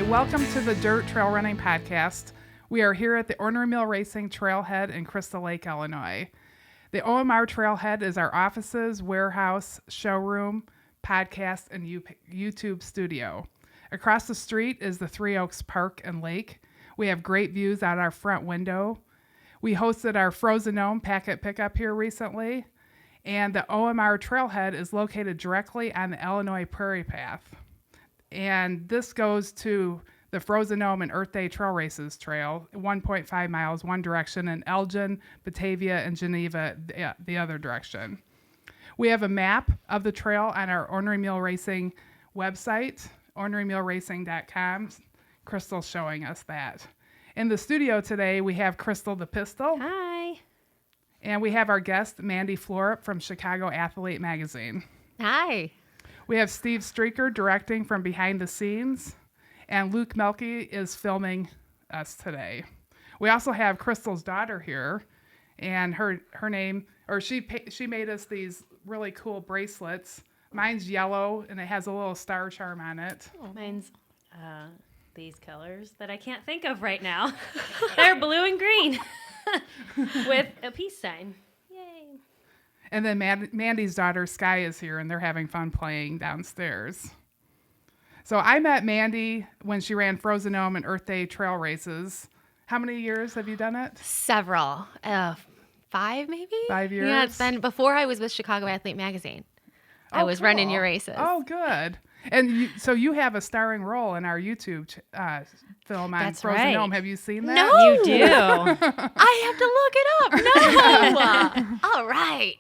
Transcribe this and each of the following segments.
welcome to the Dirt Trail Running Podcast. We are here at the Ornery Mule Racing Trailhead in Crystal Lake, Illinois. The OMR Trailhead is our offices, warehouse, showroom, podcast, and YouTube studio. Across the street is the Three Oaks Park and Lake. We have great views out our front window. We hosted our Frozen Gnome packet pickup here recently. And the OMR Trailhead is located directly on the Illinois Prairie Path. And this goes to the Frozen Gnome and Earth Day Trail Races Trail, 1.5 miles one direction, and Elgin, Batavia, and Geneva the other direction. We have a map of the trail on our Ornery Mule Racing website, ornerymuleracing.com. Crystal's showing us that. In the studio today, we have Crystal the Pistol. Hi. And we have our guest, Mandi Florip from Chicago Athlete Magazine. Hi. We have Steve Streaker directing from behind the scenes, and Luke Melke is filming us today. We also have Crystal's daughter here, and her name, or she made us these really cool bracelets. Mine's yellow, and it has a little star charm on it. Mine's these colors that I can't think of right now. They're blue and green with a peace sign. Yay. And then Mandy's daughter, Sky, is here, and they're having fun playing downstairs. So I met Mandi when she ran Frozen Gnome and Earth Day trail races. How many years have you done it? Several. 5 maybe? 5 years? Yeah, it's been before I was with Chicago Athlete Magazine. I was running your races. Oh, good. And so you have a starring role in our YouTube film on That's Frozen right. Gnome. Have you seen that? No. You do. I have to look it up. No. All right.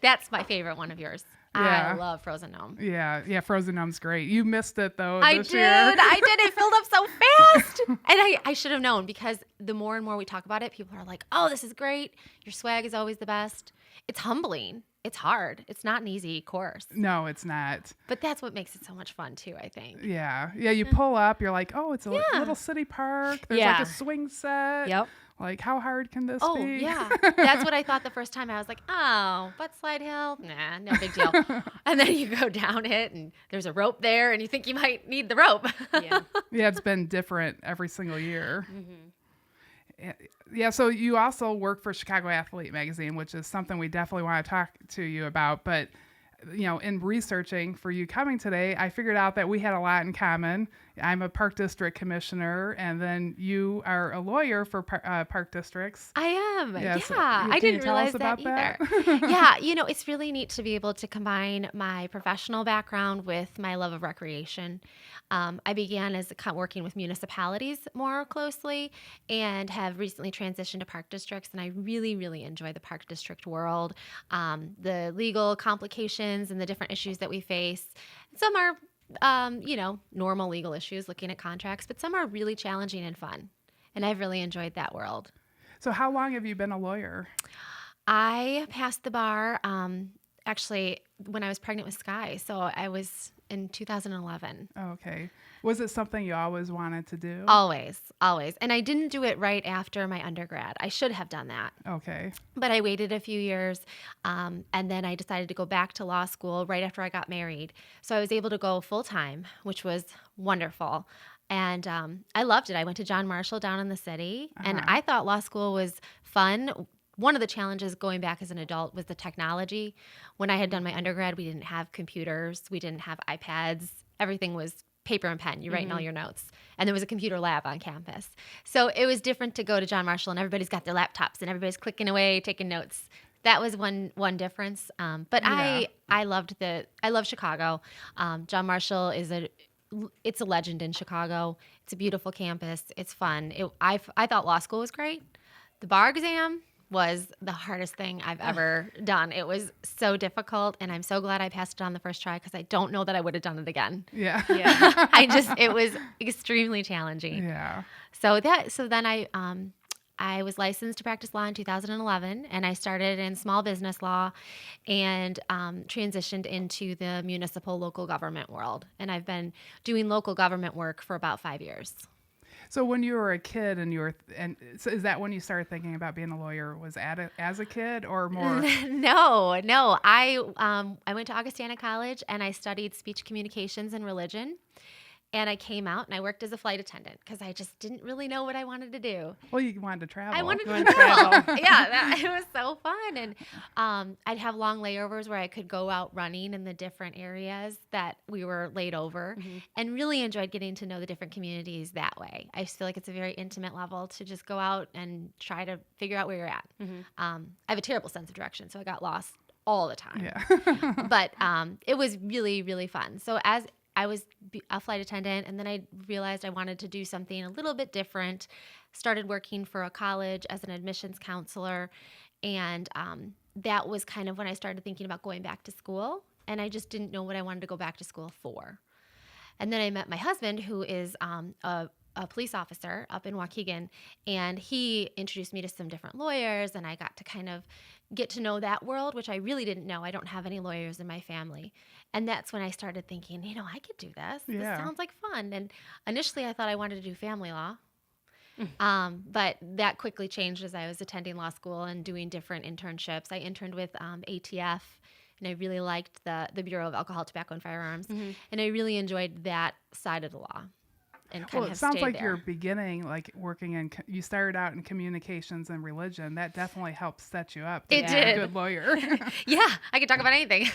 That's my favorite one of yours. Yeah. I love Frozen Gnome. Yeah, Frozen Gnome's great. You missed it, though, I this did. year. It filled up so fast. And I should have known, because the more and more we talk about it, people are like, oh, this is great. Your swag is always the best. It's humbling. It's hard. It's not an easy course. No, it's not. But that's what makes it so much fun, too, I think. Yeah, you pull up, you're like, oh, it's a little city park. There's like a swing set. Yep. Like, how hard can this be? Oh, yeah. That's what I thought the first time. I was like, oh, butt slide hill? Nah, no big deal. And then you go down it, and there's a rope there, and you think you might need the rope. Yeah. Yeah, it's been different every single year. Mm-hmm. Yeah, so you also work for Chicago Athlete Magazine, which is something we definitely want to talk to you about. But, in researching for you coming today, I figured out that we had a lot in common. I'm a park district commissioner, and then you are a lawyer for park districts. I am. Yeah, Yeah. so I can you didn't tell us realize that about either. Yeah. It's really neat to be able to combine my professional background with my love of recreation. I began as working with municipalities more closely, and have recently transitioned to park districts. And I really, really enjoy the park district world. The legal complications and the different issues that we face. Some are normal legal issues, looking at contracts, but some are really challenging and fun. And I've really enjoyed that world. So how long have you been a lawyer? I passed the bar actually when I was pregnant with Sky. So I was in 2011. Okay. Was it something you always wanted to do? Always. And I didn't do it right after my undergrad. I should have done that. Okay. But I waited a few years, and then I decided to go back to law school right after I got married. So I was able to go full-time, which was wonderful. And I loved it. I went to John Marshall down in the city, and I thought law school was fun. One of the challenges going back as an adult was the technology. When I had done my undergrad, we didn't have computers. We didn't have iPads. Everything was paper and pen. You're writing all your notes. And there was a computer lab on campus. So it was different to go to John Marshall, and everybody's got their laptops, and everybody's clicking away, taking notes. That was one difference. But yeah. I love Chicago. John Marshall it's a legend in Chicago. It's a beautiful campus. It's fun. I thought law school was great. The bar exam was the hardest thing I've ever done. It was so difficult, and I'm so glad I passed it on the first try, because I don't know that I would have done it again. Yeah. It was extremely challenging. Yeah. So then I was licensed to practice law in 2011, and I started in small business law and transitioned into the municipal local government world. And I've been doing local government work for about 5 years. So when you were a kid so is that when you started thinking about being a lawyer? Was as a kid or more? No. I went to Augustana College, and I studied speech communications and religion. And I came out and I worked as a flight attendant because I just didn't really know what I wanted to do. Well, you wanted to travel. I wanted You to wanted to travel. travel. Yeah, it was so fun. And I'd have long layovers where I could go out running in the different areas that we were laid over, and really enjoyed getting to know the different communities that way. I just feel like it's a very intimate level to just go out and try to figure out where you're at. I have a terrible sense of direction, so I got lost all the time. Yeah. But it was really, really fun. So as I was a flight attendant, and then I realized I wanted to do something a little bit different. Started working for a college as an admissions counselor, and that was kind of when I started thinking about going back to school, and I just didn't know what I wanted to go back to school for. And then I met my husband, who is a police officer up in Waukegan, and he introduced me to some different lawyers, and I got to kind of get to know that world, which I really didn't know. I don't have any lawyers in my family. And that's when I started thinking, I could do this. This sounds like fun. And initially I thought I wanted to do family law. But that quickly changed as I was attending law school and doing different internships. I interned with ATF, and I really liked the Bureau of Alcohol, Tobacco, and Firearms. And I really enjoyed that side of the law. And kind Well, of it sounds stayed like there. you're beginning, like working in, you started out in communications and religion. That definitely helped set you up to It be did. a good lawyer. Yeah, I could talk about anything.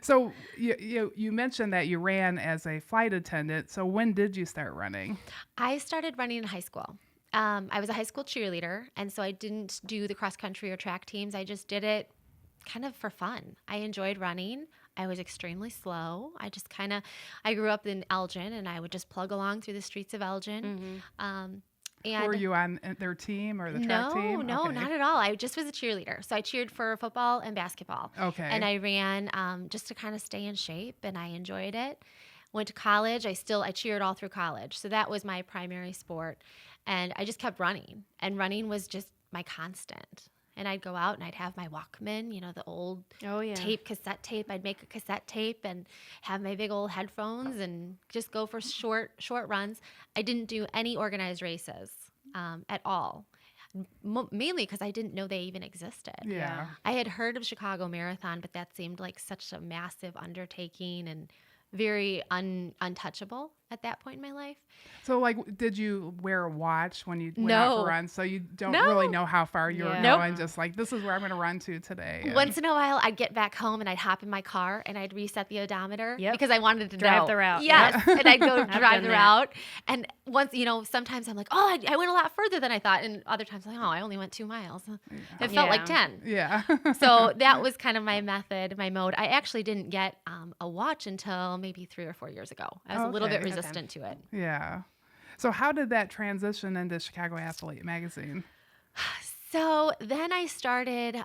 So you mentioned that you ran as a flight attendant. So when did you start running? I started running in high school. I was a high school cheerleader, and so I didn't do the cross country or track teams. I just did it kind of for fun. I enjoyed running. I was extremely slow. I grew up in Elgin, and I would just plug along through the streets of Elgin. And Were you on their team or the track team? No, Okay. not at all. I just was a cheerleader. So I cheered for football and basketball. Okay. And I ran just to kind of stay in shape, and I enjoyed it. Went to college. I cheered all through college. So that was my primary sport. And I just kept running. And running was just my constant. And I'd go out and I'd have my Walkman, the old cassette tape. I'd make a cassette tape and have my big old headphones and just go for short runs. I didn't do any organized races at all, mainly because I didn't know they even existed. Yeah. I had heard of Chicago Marathon, but that seemed like such a massive undertaking and very untouchable at that point in my life. So, did you wear a watch when you went No. out for runs? So you don't No. really know how far you were Yeah. Nope. going. Just like, this is where I'm going to run to today. And- Once in a while, I'd get back home and I'd hop in my car and I'd reset the odometer Yep. because I wanted to Drive know. the route. Yes, and I'd go I've drive done the that. route. And once, sometimes I'm like, oh, I went a lot further than I thought. And other times, like, oh, I only went 2 miles. It felt like Yeah. 10. Yeah. So that was kind of my method, my mode. I actually didn't get a watch until maybe 3 or 4 years ago. I was a little bit Okay. resistant to it. Yeah. So how did that transition into Chicago Athlete magazine? So then I started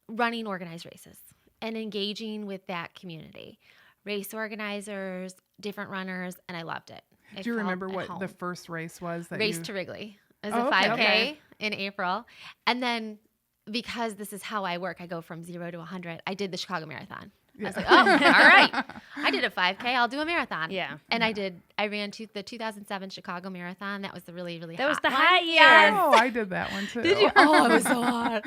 running organized races and engaging with that community, race organizers, different runners, and I loved it. I Do you felt remember at what home. the first race was that Race you... to Wrigley? It was Oh, a okay. 5K Okay. in April. And then because this is how I work, I go from 0 to 100. I did the Chicago Marathon. I was like, oh, all right. I did a 5K. I'll do a marathon. Yeah. And I ran the 2007 Chicago Marathon. That was the really, really That was hot the one. hot year. Yes. Oh, I did that one too. Did you? Oh, it was so hot.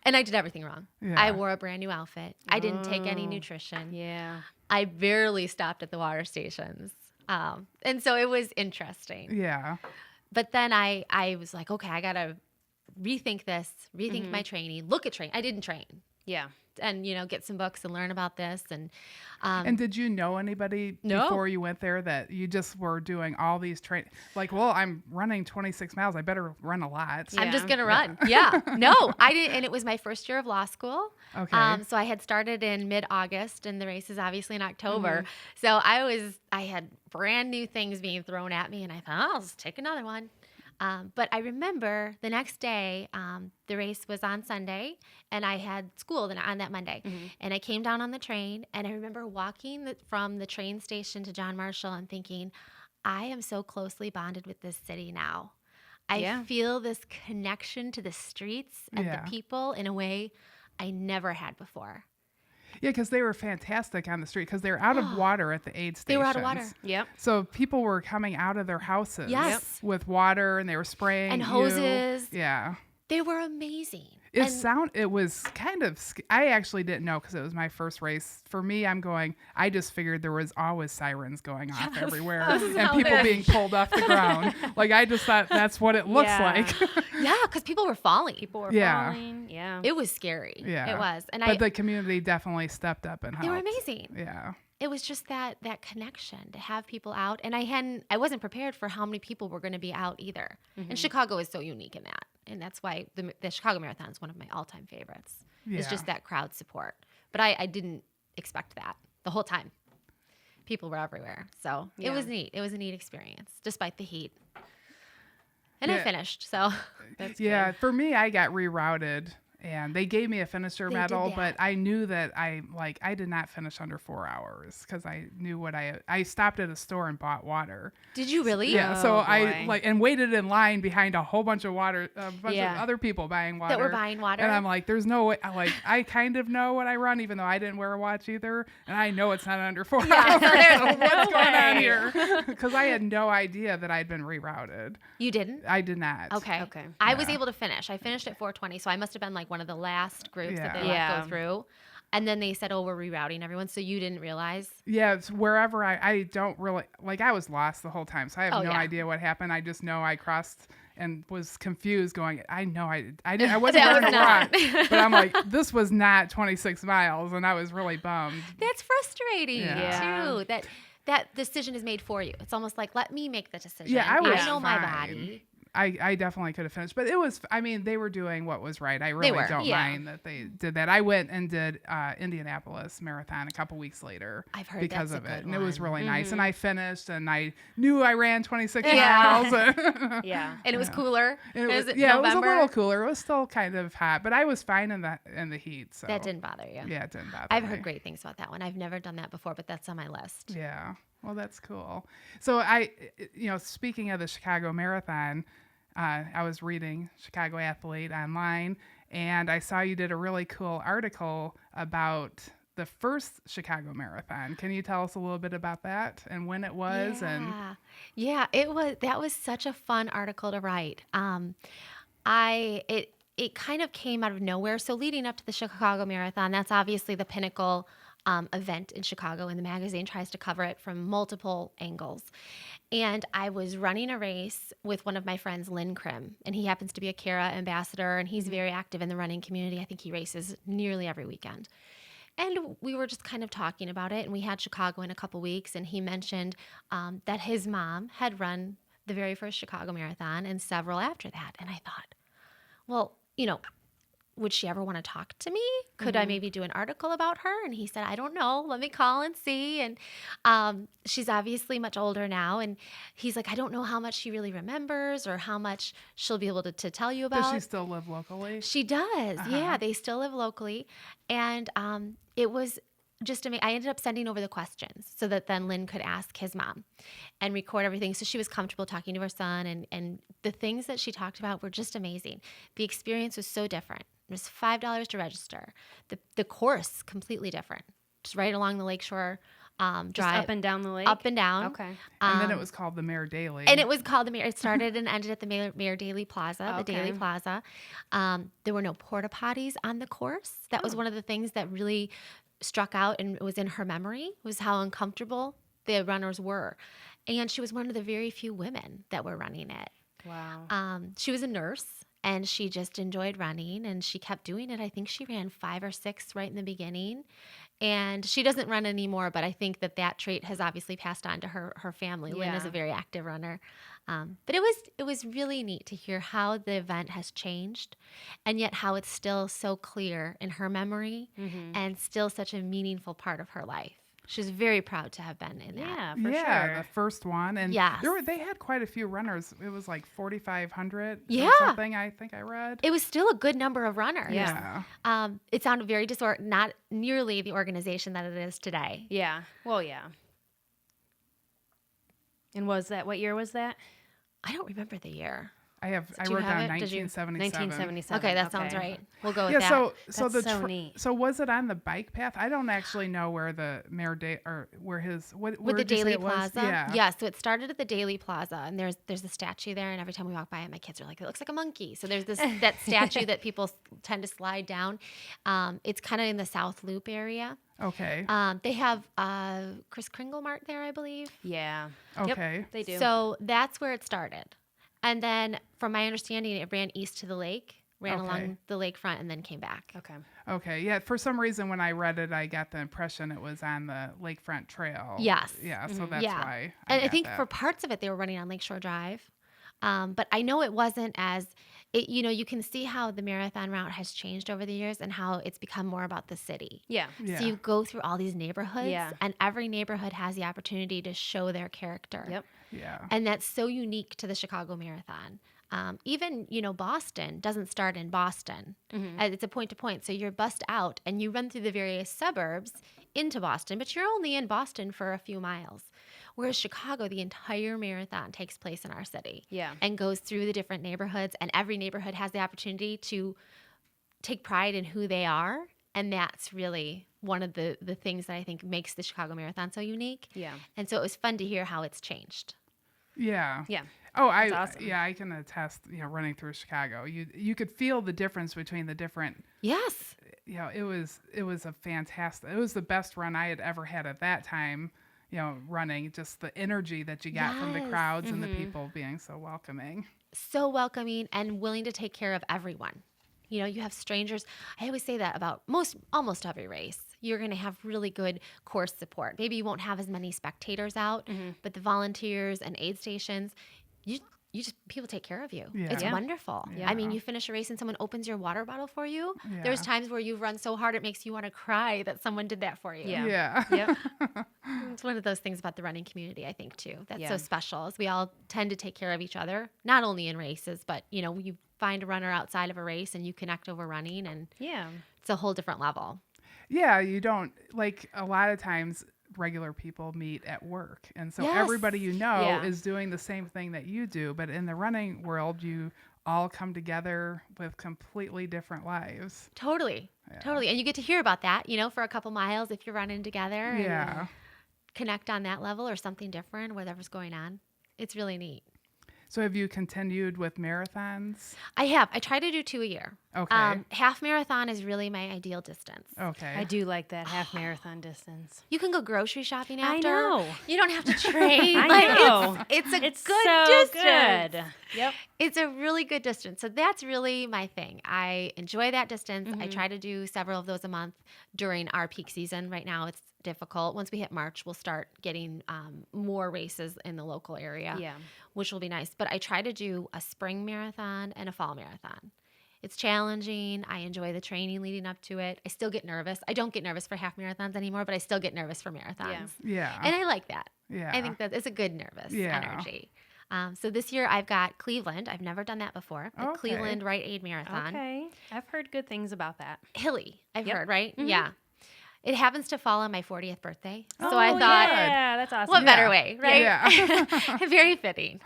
And I did everything wrong. Yeah. I wore a brand new outfit. I didn't take any nutrition. Yeah. I barely stopped at the water stations. And so it was interesting. Yeah. But then I was like, okay, I got to rethink this, rethink my training, look at training. I didn't train. Yeah. And, get some books and learn about this. And And did you know anybody No. before you went there that you just were doing all these well, I'm running 26 miles. I better run a lot. I'm just Yeah. going to run. Yeah. No, I didn't. And it was my first year of law school. Okay. So I had started in mid-August and the race is obviously in October. So I had brand new things being thrown at me and I thought, I'll just take another one. But I remember the next day, the race was on Sunday and I had school on that Monday. And I came down on the train and I remember walking from the train station to John Marshall and thinking, I am so closely bonded with this city now. I feel this connection to the streets and Yeah. the people in a way I never had before. Yeah, because they were fantastic on the street because they were out of water at the aid stations. They were out of water. Yep. So people were coming out of their houses Yes. with water and they were spraying And you. hoses. Yeah. They were amazing. It was kind of, I actually didn't know because it was my first race. For me, I just figured there was always sirens going off everywhere and people being pulled off the ground. Like, I just thought that's what it looks like. Yeah, because people were falling. Falling. Yeah. It was scary. Yeah. It was. But the community definitely stepped up and helped. They were amazing. Yeah. It was just that connection to have people out. And I wasn't prepared for how many people were going to be out either. And Chicago is so unique in that. And that's why the Chicago Marathon is one of my all-time favorites. Yeah. It's just that crowd support. But I didn't expect that the whole time. People were everywhere. So it was neat. It was a neat experience, despite the heat. And I finished, so That's Yeah, good. for me, I got rerouted. And they gave me a finisher They medal, did but that. I knew that I did not finish under 4 hours because I knew I stopped at a store and bought water. Did you really? Yeah, so Oh, I boy. and waited in line behind a whole bunch of water, a bunch Yeah. of other people buying water. That were buying water? And I'm like, there's no way. I kind of know what I run, even though I didn't wear a watch either, and I know it's not under 4 hours. so there's So what's no going on way. here? Because I had no idea that I'd been rerouted. You didn't? I did not. Okay. Okay. I was Yeah. able to finish. I finished at 4:20, so I must have been like one of the last groups that they Yeah. let go through. And then they said, "Oh, we're rerouting everyone." So you didn't realize? Yeah, it's wherever I don't really I was lost the whole time, so I have Oh, no yeah. idea what happened. I just know I crossed and was confused, going, I know I wasn't That wearing was a not. watch, but I'm like, this was not 26 miles, and I was really bummed. That's frustrating Yeah. too. That decision is made for you. It's almost like, let me make the decision. Yeah, I was know my fine. body. I definitely could have finished, but it was. I mean, they were doing what was right. I really were, don't yeah. mind that they did that. I went and did Indianapolis Marathon a couple weeks later. I've heard because that's of a it, good and it was one. really nice. And I finished, and I knew I ran 26 Yeah. miles. Yeah. And it was cooler. And Was it it was a November? little cooler. It was still kind of hot, but I was fine in the heat. So That didn't bother you. Yeah, it didn't bother I've me. heard great things about that one. I've never done that before, but that's on my list. Yeah. Well, that's cool. So speaking of the Chicago Marathon, I was reading Chicago Athlete online, and I saw you did a really cool article about the first Chicago Marathon. Can you tell us a little bit about that and when it was? And That was such a fun article to write. It kind of came out of nowhere. So leading up to the Chicago Marathon, that's obviously the pinnacle event in Chicago, and the magazine tries to cover it from multiple angles. And I was running a race with one of my friends, Lynn Krim, and he happens to be a Kara ambassador, and he's very active in the running community. I think he races nearly every weekend. And we were just kind of talking about it, and we had Chicago in a couple weeks, and he mentioned that his mom had run the very first Chicago Marathon and several after that. And I thought, well, would she ever want to talk to me? Could I maybe do an article about her? And he said, I don't know. Let me call and see. And she's obviously much older now. And he's like, I don't know how much she really remembers or how much she'll be able to tell you about. does she still live locally? She does. Yeah, they still live locally. And it was just amazing. I ended up sending over the questions so that then Lynn could ask his mom and record everything. So she was comfortable talking to her son. And the things that she talked about were just amazing. The experience was so different. It was $5 to register. The course, completely different. Just right along the lakeshore drive. Just up and down the lake? Up and down. Okay. And then it was called the Mayor Daily. And it was called the Mayor. It started and ended at the Mayor Daily Plaza, the Daily Okay. Plaza. There were no porta potties on the course. That was one of the things that really struck out and was in her memory, was how uncomfortable the runners were. And she was one of the very few women that were running it. Wow. She was a nurse, and she just enjoyed running, and she kept doing it. I think she ran 5 or 6 right in the beginning. And she doesn't run anymore, but I think that trait has obviously passed on to her family. Lynn is Yeah. a very active runner. But it was really neat to hear how the event has changed, and yet how it's still so clear in her memory and still such a meaningful part of her life. She's very proud to have been in that. Yeah, for the sure. first one, and Yes. they had quite a few runners. It was like 4,500 Yeah. or something. I think I read. It was still a good number of runners. Yeah. It sounded very not nearly the organization that it is today. Yeah. Well, yeah. And what year was that? I don't remember the year. I have. I Do you wrote have down it? Did you- 1977. 1977. Okay, that sounds right. We'll go with Yeah. that. So That's so neat. So was it on the bike path? I don't actually know where the Mayor Day or where his where With the did you say Daily it was? Plaza. Yeah. So it started at the Daily Plaza, and there's a statue there, and every time we walk by it, my kids are like, it looks like a monkey. So there's that statue that people tend to slide down. It's kind of in the South Loop area. Okay. They have Chris Kringle Mart there, I believe. Yeah. Okay. Yep, they do. So that's where it started. And then, from my understanding, it ran east to the lake, ran Okay. along the lakefront, and then came back. Okay. Okay. Yeah. For some reason, when I read it, I got the impression it was on the lakefront trail. Yes. Yeah. So that's Yeah. why. And I got think that. for parts of it, they were running on Lakeshore Drive. But I know it wasn't as, you can see how the marathon route has changed over the years and how it's become more about the city. Yeah. Yeah. So you go through all these neighborhoods, Yeah. and every neighborhood has the opportunity to show their character. Yep. Yeah. And that's so unique to the Chicago Marathon. Even, Boston doesn't start in Boston. It's a point to point. So you're bussed out and you run through the various suburbs into Boston, but you're only in Boston for a few miles. Whereas Chicago, the entire marathon takes place in our city. Yeah. And goes through the different neighborhoods, and every neighborhood has the opportunity to take pride in who they are. And that's really one of the things that I think makes the Chicago Marathon so unique. Yeah. And so it was fun to hear how it's changed. Yeah. Yeah. Oh, That's awesome. I can attest. Running through Chicago, you could feel the difference between the different. Yes. It was a fantastic. It was the best run I had ever had at that time. Running, just the energy that you got from the Yes. crowds and the people being so welcoming. So welcoming and willing to take care of everyone. You have strangers. I always say that about almost every race. You're going to have really good course support. Maybe you won't have as many spectators out, but the volunteers and aid stations, people take care of you. Yeah. It's Yeah. wonderful. Yeah. I mean, you finish a race and someone opens your water bottle for you. Yeah. There's times where you've run so hard it makes you want to cry that someone did that for you. Yeah. Yeah. Yep. It's one of those things about the running community, I think, too. That's Yeah. so special. Is we all tend to take care of each other, not only in races, but you find a runner outside of a race and you connect over running, and Yeah. it's a whole different level. Yeah, you don't like a lot of times regular people meet at work. And so Yes. everybody Yeah. is doing the same thing that you do. But in the running world, you all come together with completely different lives. Totally. Yeah. Totally. And you get to hear about that, for a couple miles if you're running together and Yeah. connect on that level or something different, whatever's going on. It's really neat. So have you continued with marathons? I have. I try to do 2 a year. Okay. Half marathon is really my ideal distance. Okay. I do like that half marathon distance. You can go grocery shopping I after. know. You don't have to train. I know. It's a It's good so distance. good. Yep. It's a really good distance. So that's really my thing. I enjoy that distance. I try to do several of those a month during our peak season. Right now it's difficult. Once we hit March, we'll start getting more races in the local area, Yeah. which will be nice. But I try to do a spring marathon and a fall marathon. It's challenging. I enjoy the training leading up to it. I still get nervous. I don't get nervous for half marathons anymore, but I still get nervous for marathons. Yeah. And I like that. Yeah. I think that it's a good nervous Yeah. energy. So this year I've got Cleveland. I've never done that before. The Okay. Cleveland Rite-Aid Marathon. Okay. I've heard good things about that. Hilly, I've Yep. heard, right? Mhm. Yeah. It happens to fall on my 40th birthday. So Oh, I thought, yeah, that's awesome. what better Yeah. way, right? Yeah. Very fitting.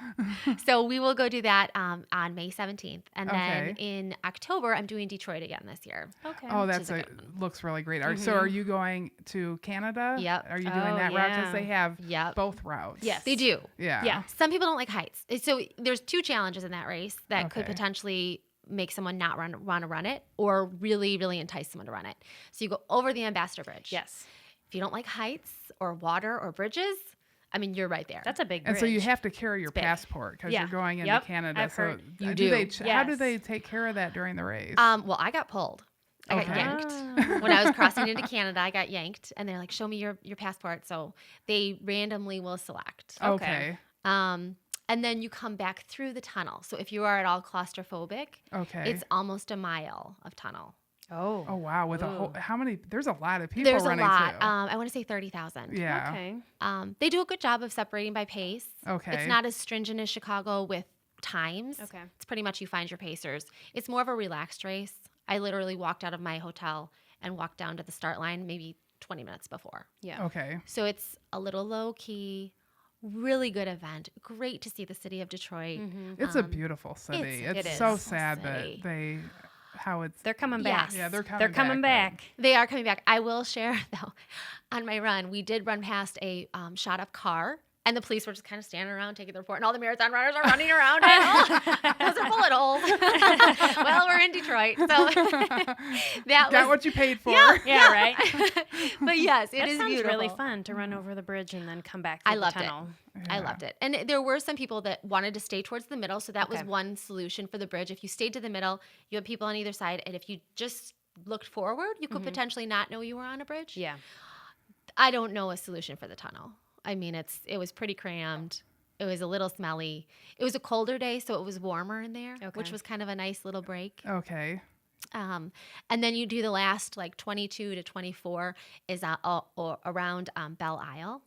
So we will go do that on May 17th. And then Okay. in October, I'm doing Detroit again this year. Okay. Oh, Which that's is a good one. looks really great. So are you going to Canada? Yep. Are you doing Oh, that route? yeah. Because they have Yep. both routes. Yes. They do. Yeah. Yeah. Some people don't like heights. So there's 2 challenges in that race that could Okay. potentially make someone not want to run it or really, really entice someone to run it. So you go over the Ambassador Bridge. Yes. If you don't like heights or water or bridges, I mean, you're right there. That's a big bridge. And so you have to carry your big. passport because Yeah. you're going into Yep. Canada. I've So heard. You do they do. how do Yes. they take care of that during the race? Well, I got pulled. I got Okay. yanked. When I was crossing into Canada, I got yanked. And they're like, show me your passport. So they randomly will select. Okay. And then you come back through the tunnel. So if you are at all claustrophobic, Okay. it's almost a mile of tunnel. Oh. Oh wow! With a whole, Ooh. how many? There's a lot of people There's a running lot. too. I want to say 30,000. Yeah. Okay. They do a good job of separating by pace. Okay. It's not as stringent as Chicago with times. Okay. It's pretty much you find your pacers. It's more of a relaxed race. I literally walked out of my hotel and walked down to the start line maybe 20 minutes before. Yeah. Okay. So it's a little low key, Really good event. Great to see the city of Detroit. It's a beautiful city. it It's is. so Beautiful sad that city. They're coming back. Yes. Yeah, they're coming They're coming back, back. They are coming back. I will share, though, on my run, we did run past a shot-up car, and the police were just kind of standing around taking the report, and all the marathon runners are running around it. Oh, those are bullet holes. Well, we're in Detroit, so that Got what you paid for. Yeah, right. But yes, it That is sounds beautiful. really fun to run over the bridge and then come back I through the loved it. tunnel. I loved it. And there were some people that wanted to stay towards the middle, so that was Okay. one solution for the bridge. If you stayed to the middle, you had people on either side, and if you just looked forward, you could potentially not know you were on a bridge. Yeah. I don't know a solution for the tunnel. I mean, it was pretty crammed. It was a little smelly. It was a colder day, so it was warmer in there, which Okay. was kind of a nice little break. Okay. And then you do the last 22 to 24 is around Belle Isle,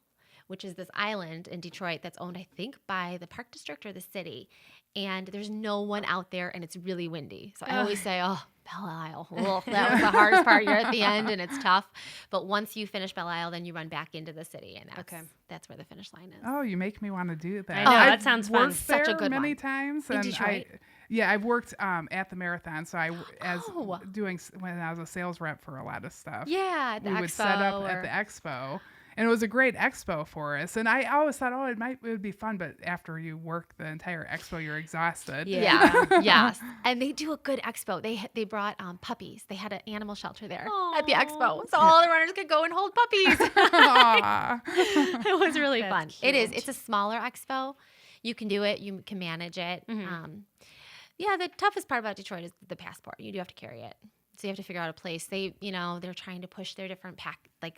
which is this island in Detroit that's owned, I think, by the park district or the city. And there's no one out there, and it's really windy. So I always say, Belle Isle. Well, that was the hardest part. You're at the end, and it's tough. But once you finish Belle Isle, then you run back into the city, and that's where the finish line is. Oh, you make me want to do that. I know, that sounds fun. Worked Such a there good many one. times, In and Detroit? I've worked at the marathon. So Oh. when I was a sales rep for a lot of stuff. Yeah, at the we expo. would set up at the expo, and it was a great expo for us. And I always thought, it would be fun, but after you work the entire expo, you're exhausted. Yeah. Yes. And they do a good expo. They brought puppies. They had an animal shelter there at the expo. So all the runners could go and hold puppies. Aw. It was really That's fun. It is. cute. It's a smaller expo. You can do it. You can manage it. Mm-hmm. Yeah, the toughest part about Detroit is the passport. You do have to carry it. So you have to figure out a place. They're trying to push their different packs that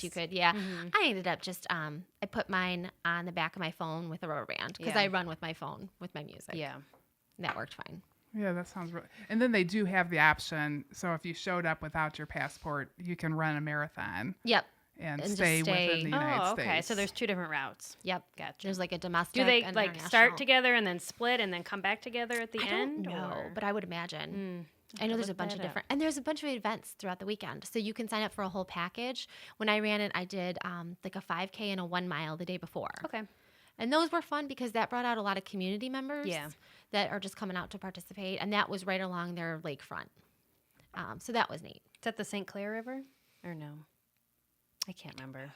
you packs. could. Yeah. I ended up just I put mine on the back of my phone with a rubber band because Yeah. I run with my phone with my music. Yeah. And that worked fine. Yeah, that sounds really. And then they do have the option. So if you showed up without your passport, you can run a marathon Yep. and And just stay stay- within the United Oh, States. okay. So there's two different routes. Yep. Gotcha. There's like a domestic. Do they and like international. start together and then split and then come back together at the I end? don't know, or? but I would imagine. I know to there's a look bunch of that up. different, and there's a bunch of events throughout the weekend. So you can sign up for a whole package. When I ran it, I did like a 5K and a 1 mile the day before. Okay. And those were fun because that brought out a lot of community members Yeah. that are just coming out to participate. And that was right along their lakefront. So that was neat. Is that the St. Clair River or no? I can't remember.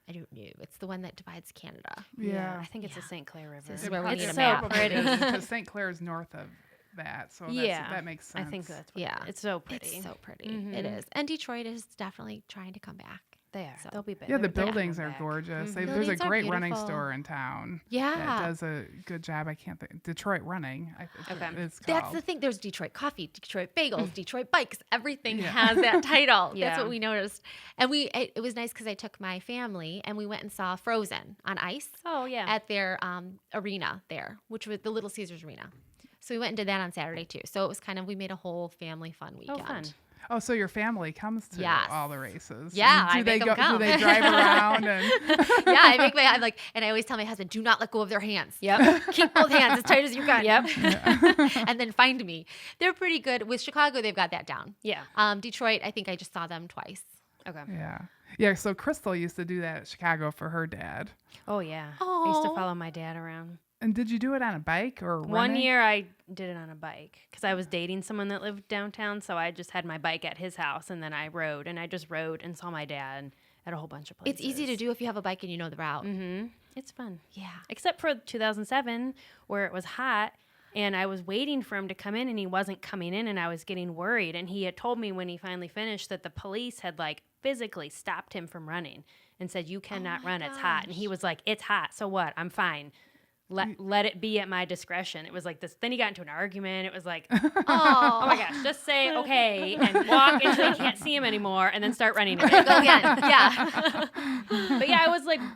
I don't know. It's the one that divides Canada. Yeah. I think it's the Yeah. St. Clair River. This is where we it's need a so map. pretty. Because St. Clair is north of that, so Yeah. that makes sense. I think that's what Yeah. it's so pretty. It's so pretty. It is. And Detroit is definitely trying to come back. They are. So- They'll be better. Yeah, the They're buildings coming are back. gorgeous. Mhm. There's a Buildings are great running beautiful. store in town. Yeah. That does a good job. I can't think. Detroit Running. Okay. It's That's called. the thing. There's Detroit coffee, Detroit bagels, Detroit bikes. Everything Yeah. has that title. That's Yeah. what we noticed. And it was nice because I took my family and we went and saw Frozen on ice Oh yeah. at their arena there, which was the Little Caesars Arena. So we went and did that on Saturday too. So it was we made a whole family fun weekend. fun. Oh, so your family comes to Yes. all the races? Yeah, And do I they make 'em come. Do they drive around and? Yeah, I'm like, and I always tell my husband, do not let go of their hands. Yep. Keep both hands as tight as you can. Yep. And then find me. They're pretty good. With Chicago, they've got that down. Yeah. Detroit, I think I just saw them twice. Okay. Yeah. So Crystal used to do that at Chicago for her dad. Oh yeah. I used to Aw. follow my dad around. And did you do it on a bike or One running? year I did it on a bike because I was dating someone that lived downtown, so I just had my bike at his house and then I rode and and saw my dad at a whole bunch of places. It's easy to do if you have a bike and you know the route. Mm-hmm. It's fun. Yeah. Except for 2007 where it was hot and I was waiting for him to come in and he wasn't coming in and I was getting worried, and he had told me when he finally finished that the police had physically stopped him from running and said, you cannot my run, it's hot. And he gosh. was like, it's hot, so what? I'm fine. Let it be at my discretion. It was like this. Then he got into an argument. It was like, oh my gosh, just say okay and walk until you can't see him anymore and then start running again. Go again. Yeah. But yeah,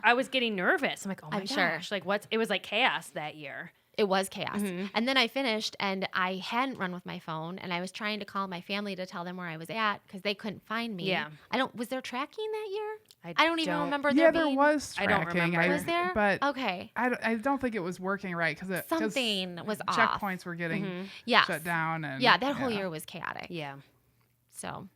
I was getting nervous. I'm like, oh my I'm sure. gosh, it was like chaos that year. It was chaos. And then I finished and I hadn't run with my phone and I was trying to call my family to tell them where I was at because they couldn't find me. Yeah. Was there tracking that year? I I don't even remember Yeah, there there being. was I don't tracking. remember. Was there? But Okay. I don't think it was working right because Something was off. checkpoints were getting Yes. shut down. And Yeah, that whole year was chaotic. Yeah. So,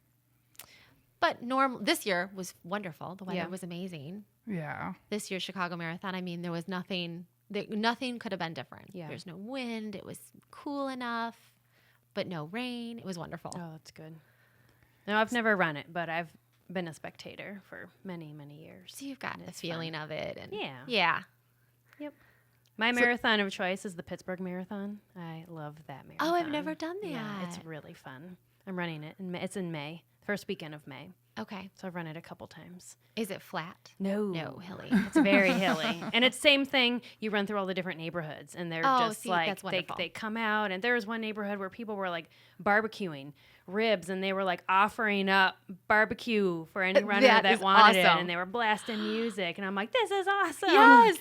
but this year was wonderful. The weather Yeah. was amazing. Yeah. This year's Chicago Marathon, I mean, there was nothing could have been different. Yeah. There's no wind. It was cool enough, but no rain. It was wonderful. Oh, that's good. No, I've never run it, but I've been a spectator for many, many years. So you've got the feeling fun. of it. And Yeah. Yep. My marathon of choice is the Pittsburgh Marathon. I love that marathon. Oh, I've never done that. Yeah, it's really fun. I'm running it. It's in May, first weekend of May. Okay. So I've run it a couple times. Is it flat? No, hilly. It's very hilly, and it's same thing. You run through all the different neighborhoods, and they're just like that's wonderful. they come out. And there was one neighborhood where people were like barbecuing ribs, and they were like offering up barbecue for any runner that wanted it, and they were blasting music, and I'm like, this is awesome. Yes.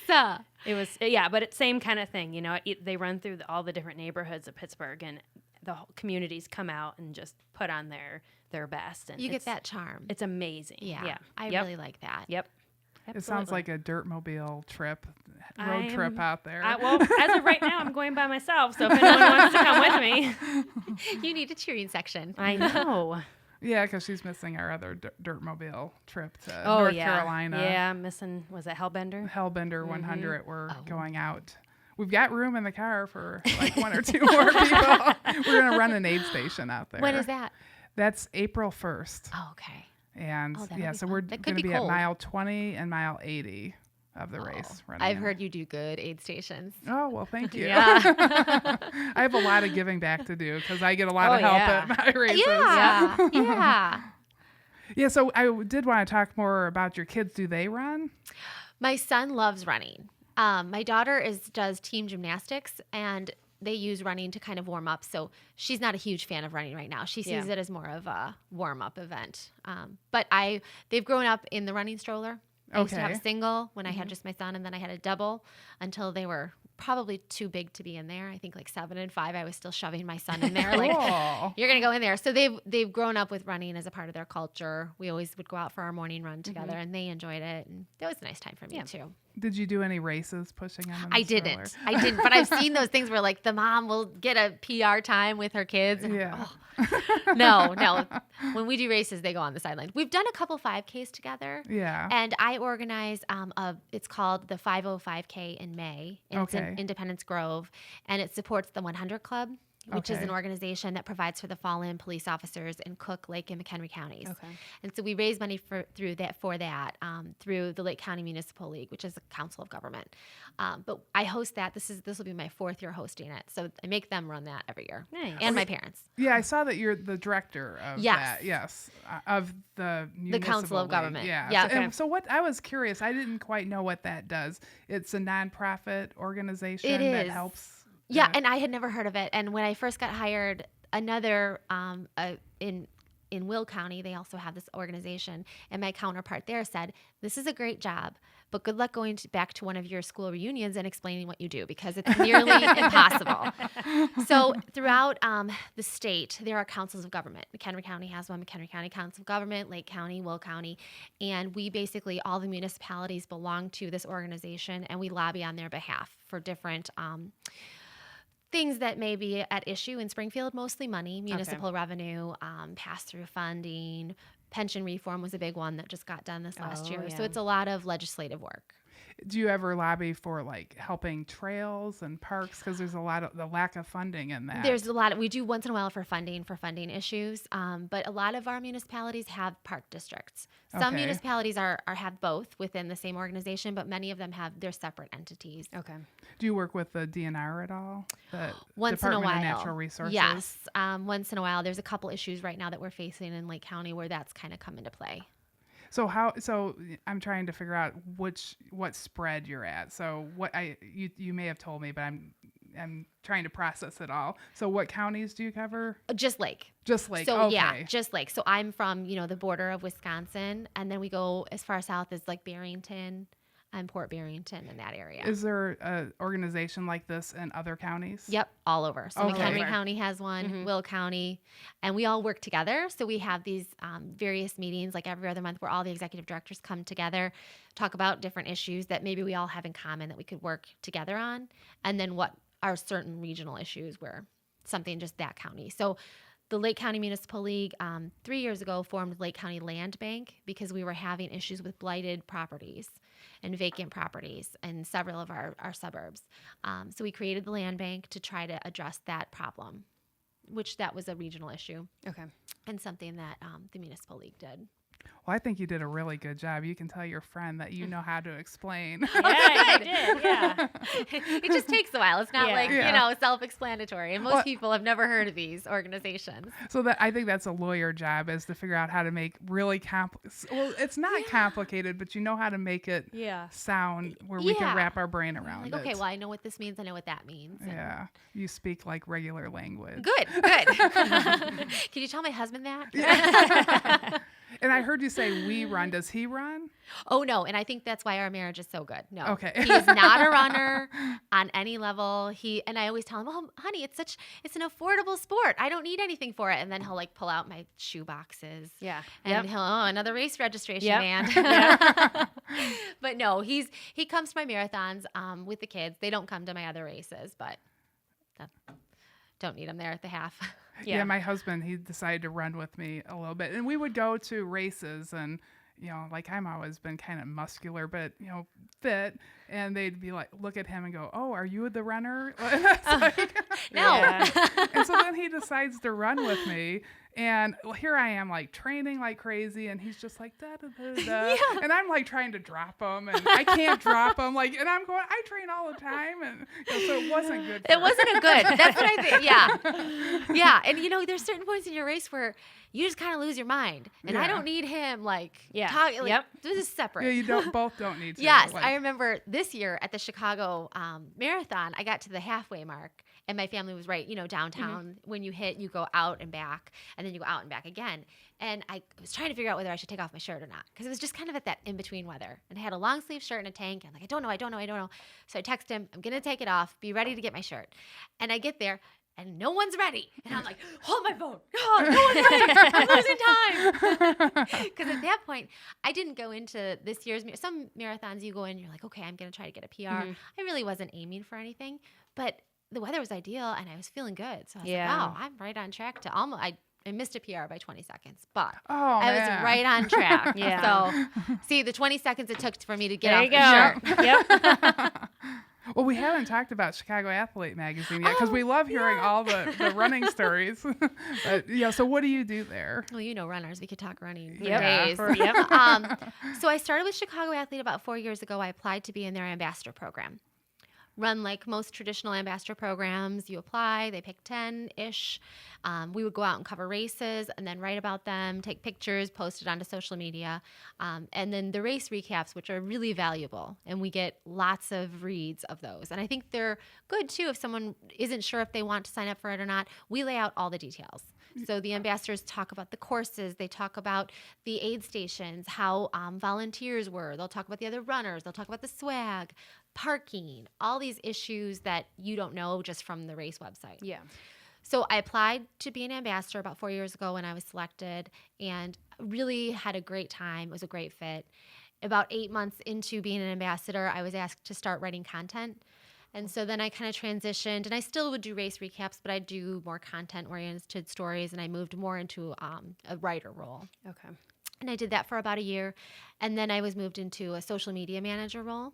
It was but it's same kind of thing. You know, they run through all the different neighborhoods of Pittsburgh, and the whole communities come out and just put on their best, and You get that charm. It's amazing. Yeah. I really like that. Yep. It sounds like a dirtmobile road trip out there. Well, as of right now, I'm going by myself. So if anyone wants to come with me, You need a cheering section. I know. Yeah, because she's missing our other dirtmobile trip to North Carolina. Yeah, I'm missing. Was it Hellbender? Hellbender 100. We're going out. We've got room in the car for like one or two more people. We're going to run an aid station out there. When is that? That's April 1st. Oh, okay. And that'll yeah, be so fun. we're That going could to be be at cold. mile 20 and mile 80 of the race. Running I've in. heard you do good aid stations. Oh, well, thank you. Yeah. I have a lot of giving back to do because I get a lot of help at my races. Yeah. Yeah, so I did want to talk more about your kids. Do they run? My son loves running. My daughter does team gymnastics, and they use running to kind of warm up. So she's not a huge fan of running right now. She sees it as more of a warm up event. But they've grown up in the running stroller. I used to have a single when I had just my son, and then I had a double until they were probably too big to be in there. I think like 7 and 5, I was still shoving my son in there. Like, you're going to go in there. So they've grown up with running as a part of their culture. We always would go out for our morning run together, and they enjoyed it. And that was a nice time for me too. Did you do any races pushing them? I didn't, but I've seen those things where like the mom will get a PR time with her kids. And no. When we do races, they go on the sidelines. We've done a couple 5Ks together. Yeah. And I organize it's called the 505K in May. And it's in Independence Grove, and it supports the 100 Club, which is an organization that provides for the fallen police officers in Cook, Lake, and McHenry counties. Okay. And so we raise money through that through the Lake County Municipal League, which is a council of government. But I host that. This will be my 4th year hosting it. So I make them run that every year. Nice. And my parents. Yeah, I saw that you're the director of that. Yes. Of the Municipal Council of League. Government. Yeah. Yeah. So what I was curious, I didn't quite know what that does. It's a nonprofit organization that helps. Yeah, and I had never heard of it. And when I first got hired, another in Will County, they also have this organization, and my counterpart there said, "This is a great job, but good luck going back to one of your school reunions and explaining what you do because it's nearly impossible." So throughout the state, there are councils of government. McHenry County has one, McHenry County Council of Government, Lake County, Will County, and we basically, all the municipalities belong to this organization, and we lobby on their behalf for different things that may be at issue in Springfield, mostly money, municipal revenue, pass-through funding, pension reform was a big one that just got done this last year. Yeah. So it's a lot of legislative work. Do you ever lobby for like helping trails and parks? Because there's a lot of the lack of funding in that. There's a lot. We do once in a while for funding issues. But a lot of our municipalities have park districts. Some municipalities have both within the same organization, but many of them have their separate entities. Okay. Do you work with the DNR at all? The once Department in a while. of Natural Resources? Yes. Once in a while. There's a couple issues right now that we're facing in Lake County where that's kind of come into play. So I'm trying to figure out what spread you're at. So you may have told me, but I'm trying to process it all. So what counties do you cover? Just Lake. Just Lake. So okay. Just Lake. So I'm from, the border of Wisconsin, and then we go as far south as like Barrington and Port Barrington in that area. Is there an organization like this in other counties? Yep, all over. So McHenry County has one, Will County, and we all work together. So we have these various meetings like every other month where all the executive directors come together, talk about different issues that maybe we all have in common that we could work together on, and then what are certain regional issues where something just that county. So the Lake County Municipal League 3 years ago formed Lake County Land Bank because we were having issues with blighted properties and vacant properties in several of our suburbs. So we created the land bank to try to address that problem, which that was a regional issue. Okay. And something that the Municipal League did. Well, I think you did a really good job. You can tell your friend that you know how to explain. Yeah, you did. Yeah. It just takes a while. It's not like, Yeah. self-explanatory. And most people have never heard of these organizations. So that I think that's a lawyer job, is to figure out how to make really well, it's not complicated, but you know how to make it sound where we can wrap our brain around like, it. okay, well, I know what this means. I know what that means. And Yeah. You speak like regular language. Good. Can you tell my husband that? And I heard you say we run. Does he run? Oh, no. And I think that's why our marriage is so good. No. Okay. He's not a runner on any level. And I always tell him, oh, honey, it's an affordable sport. I don't need anything for it. And then he'll like pull out my shoe boxes. Yeah. And he'll, another race registration, man. But no, he comes to my marathons with the kids. They don't come to my other races, but don't need them there at the half. Yeah, my husband, he decided to run with me a little bit. And we would go to races and, like I'm always been kind of muscular, but, fit. And they'd be like, look at him and go, oh, are you the runner? And I was like, no. And so then he decides to run with me. And here I am, like training like crazy, and he's just like da da da da, and I'm like trying to drop him, and I can't drop him, like, and I'm going, I train all the time, and so it wasn't good. It wasn't a good. That's what I think. Yeah, and there's certain points in your race where you just kind of lose your mind, and I don't need him this is separate. Yeah, you both don't need to. Yes, I remember this year at the Chicago Marathon, I got to the halfway mark. And my family was right, downtown. When you hit, you go out and back, and then you go out and back again. And I was trying to figure out whether I should take off my shirt or not, because it was just kind of at that in-between weather. And I had a long sleeve shirt and a tank. And I'm like, I don't know. So I text him, I'm going to take it off. Be ready to get my shirt. And I get there, and no one's ready. And I'm like, hold my phone. Oh, no one's ready. I'm losing time. Because at that point, I didn't go into this year's, some marathons you go in, you're like, okay, I'm going to try to get a PR. I really wasn't aiming for anything. But the weather was ideal, and I was feeling good. So I was like, wow, I'm right on track to almost, I missed a PR by 20 seconds, but I was right on track. So see, the 20 seconds it took for me to get off the shirt. Yep. Well, we haven't talked about Chicago Athlete Magazine yet, because we love hearing all the running stories. But, so what do you do there? Well, runners, we could talk running for Yeah. days. So I started with Chicago Athlete about 4 years ago. I applied to be in their ambassador program. Run like most traditional ambassador programs. You apply, they pick 10-ish. We would go out and cover races and then write about them, take pictures, post it onto social media. And then the race recaps, which are really valuable. And we get lots of reads of those. And I think they're good too if someone isn't sure if they want to sign up for it or not. We lay out all the details. So the ambassadors talk about the courses, they talk about the aid stations, how volunteers were, they'll talk about the other runners, they'll talk about the swag, parking, all these issues that you don't know just from the race website. Yeah. So I applied to be an ambassador about 4 years ago when I was selected, and really had a great time. It was a great fit. About 8 months into being an ambassador, I was asked to start writing content. And so then I kind of transitioned, and I still would do race recaps, but I do more content-oriented stories, and I moved more into a writer role. Okay. And I did that for about a year. And then I was moved into a social media manager role,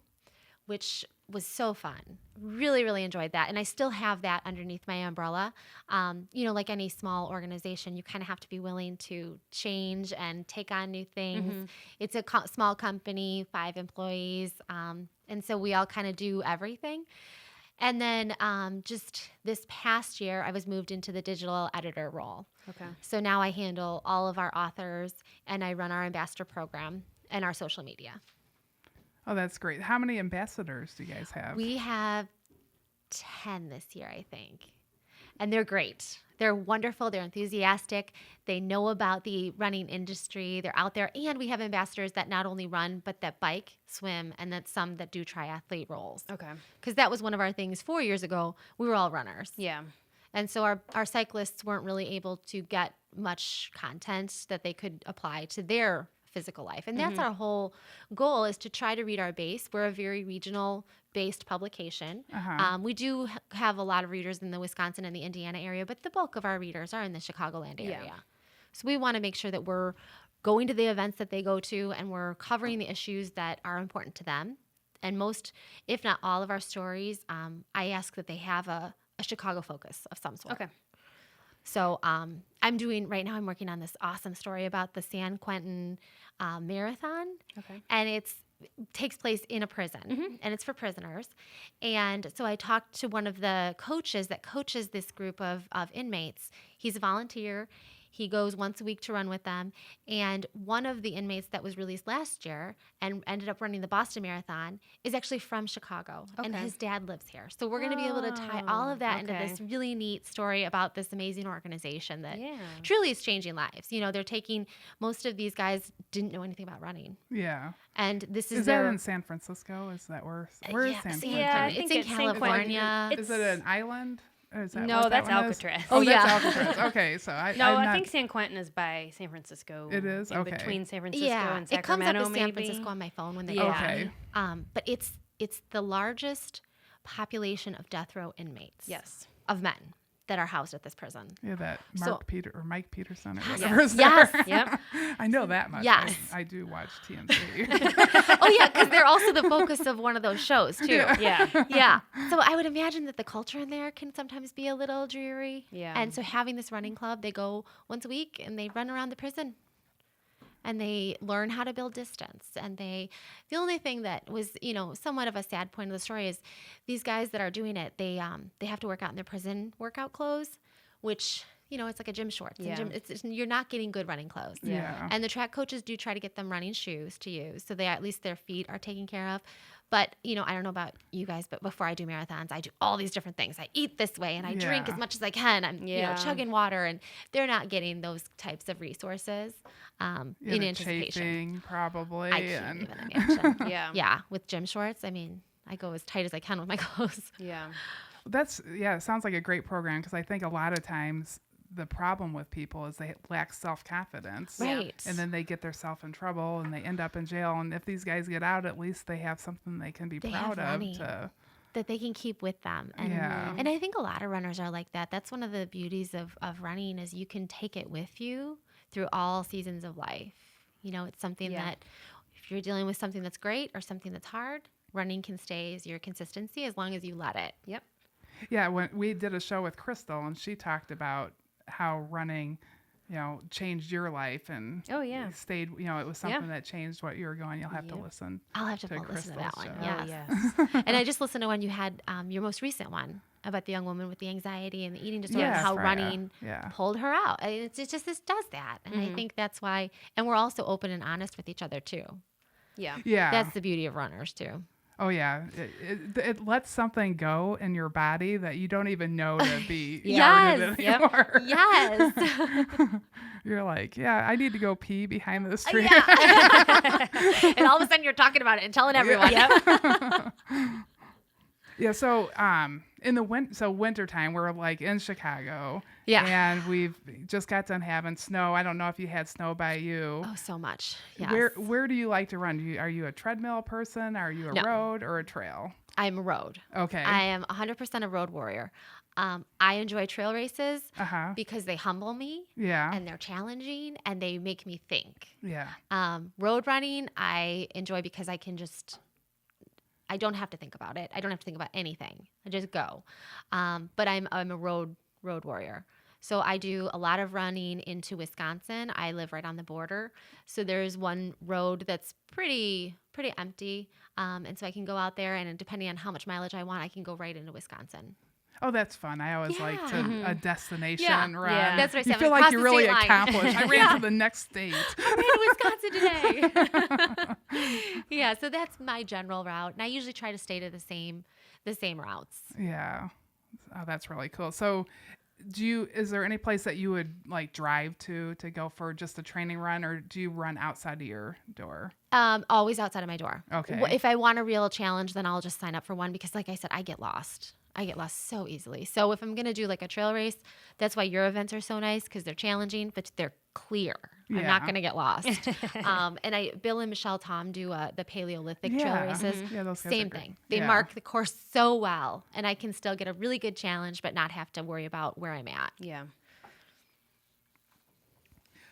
which was so fun. Really, really enjoyed that. And I still have that underneath my umbrella. Like any small organization, you kind of have to be willing to change and take on new things. Mm-hmm. It's a small company, 5 employees. And so we all kind of do everything. And then just this past year, I was moved into the digital editor role. Okay. So now I handle all of our authors, and I run our ambassador program and our social media. Oh, that's great. How many ambassadors do you guys have? We have 10 this year, I think. And they're great. They're wonderful. They're enthusiastic. They know about the running industry. They're out there. And we have ambassadors that not only run, but that bike, swim, and then some that do triathlete roles. Okay. Because that was one of our things 4 years ago. We were all runners. Yeah. And so our cyclists weren't really able to get much content that they could apply to their physical life. And that's our whole goal, is to try to read our base. We're a very regional based publication. We do have a lot of readers in the Wisconsin and the Indiana area, but the bulk of our readers are in the Chicagoland area. Yeah. So we want to make sure that we're going to the events that they go to, and we're covering the issues that are important to them. And most, if not all of our stories, I ask that they have a Chicago focus of some sort. Okay. So I'm working on this awesome story about the San Quentin Marathon. Okay. And it takes place in a prison, and it's for prisoners. And so I talked to one of the coaches that coaches this group of inmates. He's a volunteer. He goes once a week to run with them. And one of the inmates that was released last year and ended up running the Boston Marathon is actually from Chicago. And Okay. his dad lives here. So we're going to be able to tie all of that into this really neat story about this amazing organization that truly is changing lives. You know, they're taking, most of these guys didn't know anything about running. Yeah. And this Is that in San Francisco? Is that where is San Quentin? Yeah, I it's think in it's San Quentin. California. Is it an island? Or is that No, what that that's one is? Alcatraz. Oh, yeah. that's Alcatraz. Okay, so I I'm think San Quentin is by San Francisco. It is? in Okay. between San Francisco Yeah, and it comes up Sacramento, as San maybe. Francisco on my phone when they Yeah. call Okay. me. But it's the largest population of death row inmates. Yes. Of men that are housed at this prison. Yeah, that So- Mike Peterson or Yes. whatever is Yes. there. Yep. I know that much. Yes. I do watch TNC. Oh yeah, because they're also the focus of one of those shows too. Yeah. Yeah. So I would imagine that the culture in there can sometimes be a little dreary. Yeah. And so having this running club, they go once a week and they run around the prison. And they learn how to build distance. And the only thing that was, somewhat of a sad point of the story is these guys that are doing it, they have to work out in their prison workout clothes, which, it's like a gym shorts. Yeah. And you're not getting good running clothes. Yeah. And the track coaches do try to get them running shoes to use, so at least their feet are taken care of. But, I don't know about you guys, but before I do marathons, I do all these different things. I eat this way and I drink Yeah. as much as I can. I'm, Yeah. chugging water, and they're not getting those types of resources in the anticipation. chafing, probably. I can't and even imagine. Yeah. Yeah, with gym shorts, I go as tight as I can with my clothes. Yeah. it sounds like a great program, because I think a lot of times the problem with people is they lack self-confidence. Right. And then they get themselves in trouble and they end up in jail. And if these guys get out, at least they have something they can be They proud have of. money that they can keep with them. And, Yeah. and I think a lot of runners are like that. That's one of the beauties of running, is you can take it with you through all seasons of life. It's something that if you're dealing with something that's great or something that's hard, running can stay as your consistency as long as you let it. Yep. Yeah, when we did a show with Crystal, and she talked about how running, changed your life, and Oh, yeah. stayed, it was something that changed what you were going. You'll have to Yep. listen. I'll have to To listen to that Crystal's one. show. Yes. Oh, yes. And I just listened to one you had, your most recent one, about the young woman with the anxiety and the eating disorder, Yes, and how Freya. running Yeah. pulled her out. It's just this does that. And I think that's why, and we're also open and honest with each other too. Yeah. Yeah. That's the beauty of runners too. Oh yeah, it lets something go in your body that you don't even know to be Yes. started Yep. anymore. Yes. You're like, yeah, I need to go pee behind this tree. Yeah. And all of a sudden you're talking about it and telling everyone. Yep. Yeah. So in the wintertime, we're like in Chicago. Yeah. And we've just got done having snow. I don't know if you had snow by you. Oh, so much. Yes. Where do you like to run? Are you a treadmill person? Are you a No. road or a trail? I'm a road. Okay. I am 100% a road warrior. I enjoy trail races Uh-huh. because they humble me Yeah. and they're challenging and they make me think. Yeah. Road running, I enjoy because I don't have to think about it. I don't have to think about anything. I just go. But I'm a road warrior. So I do a lot of running into Wisconsin. I live right on the border. So there's one road that's pretty empty. And so I can go out there, and depending on how much mileage I want, I can go right into Wisconsin. Oh, that's fun. I always like a destination Yeah. run. Yeah. That's what I You said. feel I'm like you across the really state line. accomplished. I ran to the next state. I ran to Wisconsin today. Yeah, so that's my general route. And I usually try to stay to the same routes. Yeah. Oh, that's really cool. So is there any place that you would like drive to go for just a training run, or do you run outside of your door? Always outside of my door. Okay. If I want a real challenge, then I'll just sign up for one because, like I said, I get lost. I get lost so easily. So if I'm going to do like a trail race, that's why your events are so nice, because they're challenging, but they're clear. I'm Yeah. not going to get lost. And Bill and Michelle Tom do the Paleolithic trail Yeah. races. Yeah, those guys are Same great. thing. They Yeah. mark the course so well, and I can still get a really good challenge, but not have to worry about where I'm at. Yeah.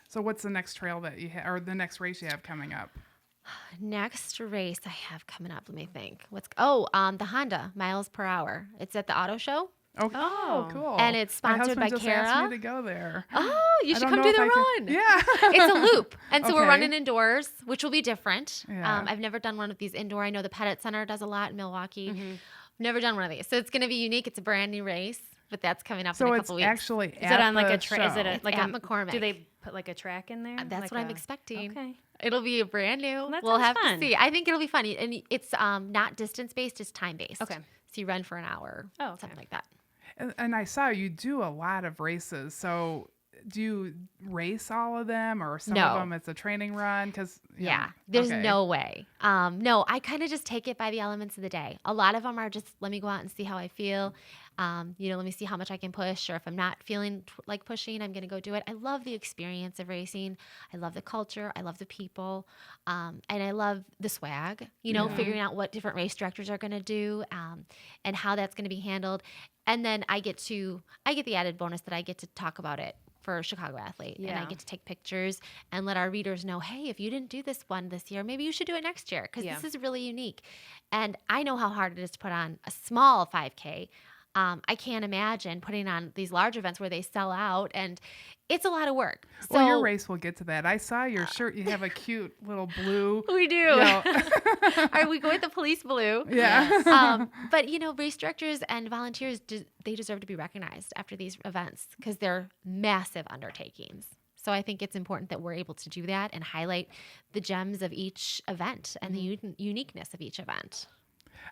So what's the next trail that you or the next race you have coming up? Next race I have coming up, let me think. The Honda miles per hour. It's at the auto show. Oh, cool. And it's My sponsored by husband just asked Kara. me to go there. Oh, you I should don't come know do if the I run. can- Yeah. It's a loop. And so we're Okay. running indoors, which will be different. Yeah. I've never done one of these indoor. I know the Pettit Center does a lot in Milwaukee. Mm-hmm. Never done one of these. So it's going to be unique. It's a brand new race, but that's coming up So in a it's couple weeks. actually Is it on like a track? Is it a, It's like at a McCormick. Do they put like a track in there? That's Like what I'm a- expecting. Okay. It'll be a brand new. That We'll sounds have fun. to see. I think it'll be fun. And it's not distance based, it's time based. Okay. So you run for an hour, Oh, okay. something like that. And I saw you do a lot of races. So do you race all of them, or some No. of them it's a training run? Because Yeah, there's okay. no way. No, I kind of just take it by the elements of the day. A lot of them are just let me go out and see how I feel. Let me see how much I can push, or if I'm not feeling like pushing, I'm going to go do it. I love the experience of racing. I love the culture. I love the people. And I love the swag, figuring out what different race directors are going to do and how that's going to be handled. And then I get the added bonus that I get to talk about it for Chicago Athlete. And I Yeah. get to take pictures and let our readers know, hey, if you didn't do this one this year, maybe you should do it next year because Yeah. this is really unique. And I know how hard it is to put on a small 5K. I can't imagine putting on these large events where they sell out, and it's a lot of work. So Well, your race will get to that. I saw your shirt. You have a cute little blue. we do. You know, All right, we go with the police blue. yeah. But race directors and volunteers, they deserve to be recognized after these events because they're massive undertakings. So I think it's important that we're able to do that and highlight the gems of each event and the uniqueness of each event.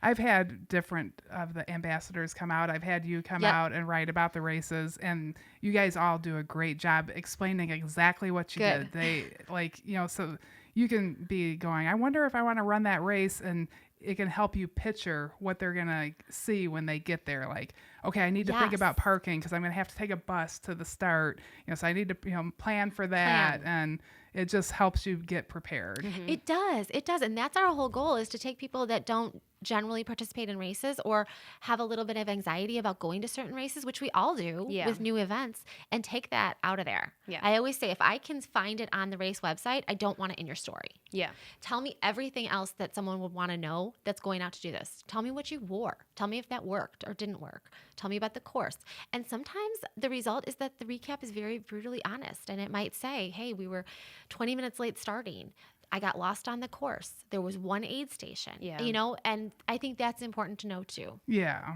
I've had different of the ambassadors come out. I've had you come Yep. out and write about the races, and you guys all do a great job explaining exactly what you Good. did. They so you can be going, I wonder if I want to run that race, and it can help you picture what they're going to see when they get there. Like, okay, I need to think Yes. about parking because I'm going to have to take a bus to the start. So I need to, plan for that. And it just helps you get prepared. It does. And that's our whole goal is to take people that don't generally participate in races or have a little bit of anxiety about going to certain races, which we all do Yeah. with new events, and take that out of there. Yeah. I always say if I can find it on the race website, I don't want it in your story. Yeah. Tell me everything else that someone would want to know that's going out to do this. Tell me what you wore. Tell me if that worked or didn't work. Tell me about the course. And sometimes the result is that the recap is very brutally honest. And it might say, hey, we were 20 minutes late starting. I got lost on the course. There was one aid station, Yeah. and I think that's important to know too. Yeah.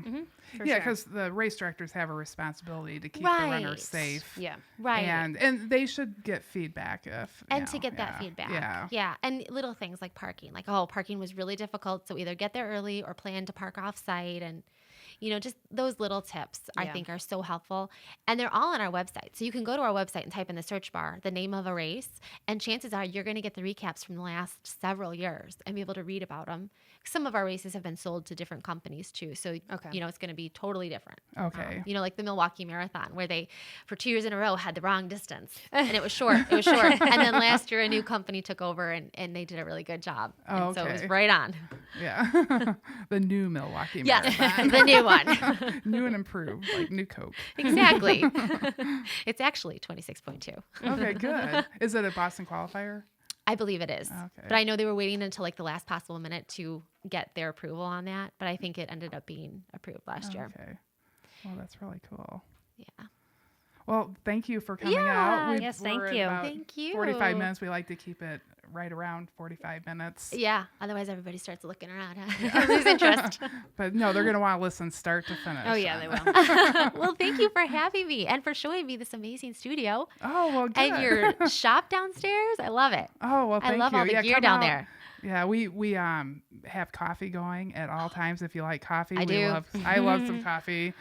For Yeah, sure. because the race directors have a responsibility to keep Right. the runners safe. Yeah. Right. And they should get feedback if And to get that feedback. Yeah. And little things like parking, parking was really difficult. So either get there early or plan to park off site. And, just those little tips I Yeah. think are so helpful. And they're all on our website. So you can go to our website and type in the search bar the name of a race. And chances are you're going to get the recaps from the last several years and be able to read about them. Some of our races have been sold to different companies too. So, Okay. it's going to be totally different. Okay. Like the Milwaukee Marathon, where they, for 2 years in a row, had the wrong distance. And it was short. And then last year, a new company took over and they did a really good job. Oh, and so it was okay. right on. Yeah. The new Milwaukee Yes, Marathon. the new one. New and improved, like new Coke. Exactly. It's actually 26.2. Okay, good. Is it a Boston qualifier? I believe it is. Okay. But I know they were waiting until the last possible minute to get their approval on that. But I think it ended up being approved last year. Okay. Well, that's really cool. Yeah. Well, thank you for coming Yeah. out. Yes, thank we're at you. about Thank you. 45 minutes. We like to keep it right around 45 minutes. Yeah. Otherwise, everybody starts looking around. Huh? Lose interest. But no, they're going to want to listen start to finish. Oh yeah, they will. Well, thank you for having me and for showing me this amazing studio. Oh, well, good. And your shop downstairs. I love it. Oh, well, thank I love you. all the Yeah, gear come down out. there. Yeah, we have coffee going at all times if you like coffee. I do. I love some coffee.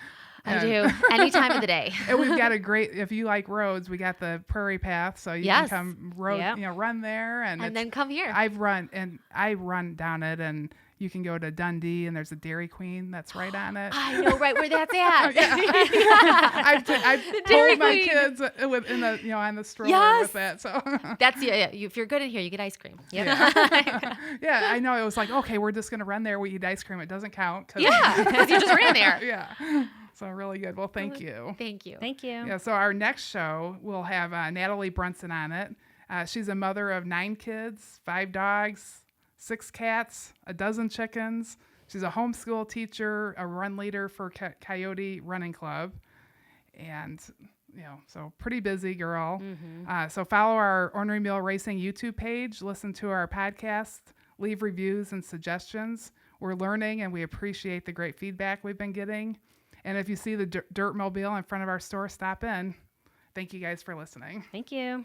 I And- do. Any time of the day. And we've got a great, if you like roads, we got the Prairie Path, so you Yes. can come Yep. run there. And And then come here. I run down it, and you can go to Dundee and there's a Dairy Queen that's right on it. I know right where that's at. I've Dairy pulled my Queen. kids in the on the stroller Yes. with that. So That's if you're good in here, you get ice cream. Yep. yeah, I know. It was like, okay, we're just gonna run there. We eat ice cream. It doesn't count. Yeah, because you just ran there. Yeah. So really good. Well, thank you. Thank you. Thank you. Yeah. So our next show will have Natalie Brunson on it. She's a mother of 9 kids, 5 dogs, 6 cats, a dozen chickens. She's a homeschool teacher, a run leader for Coyote Running Club, and so pretty busy girl. So follow our Ornery Mule Racing YouTube page, listen to our podcast, leave reviews and suggestions. We're learning and we appreciate the great feedback we've been getting. And if you see the dirt mobile in front of our store, stop in. Thank you guys for listening. Thank you.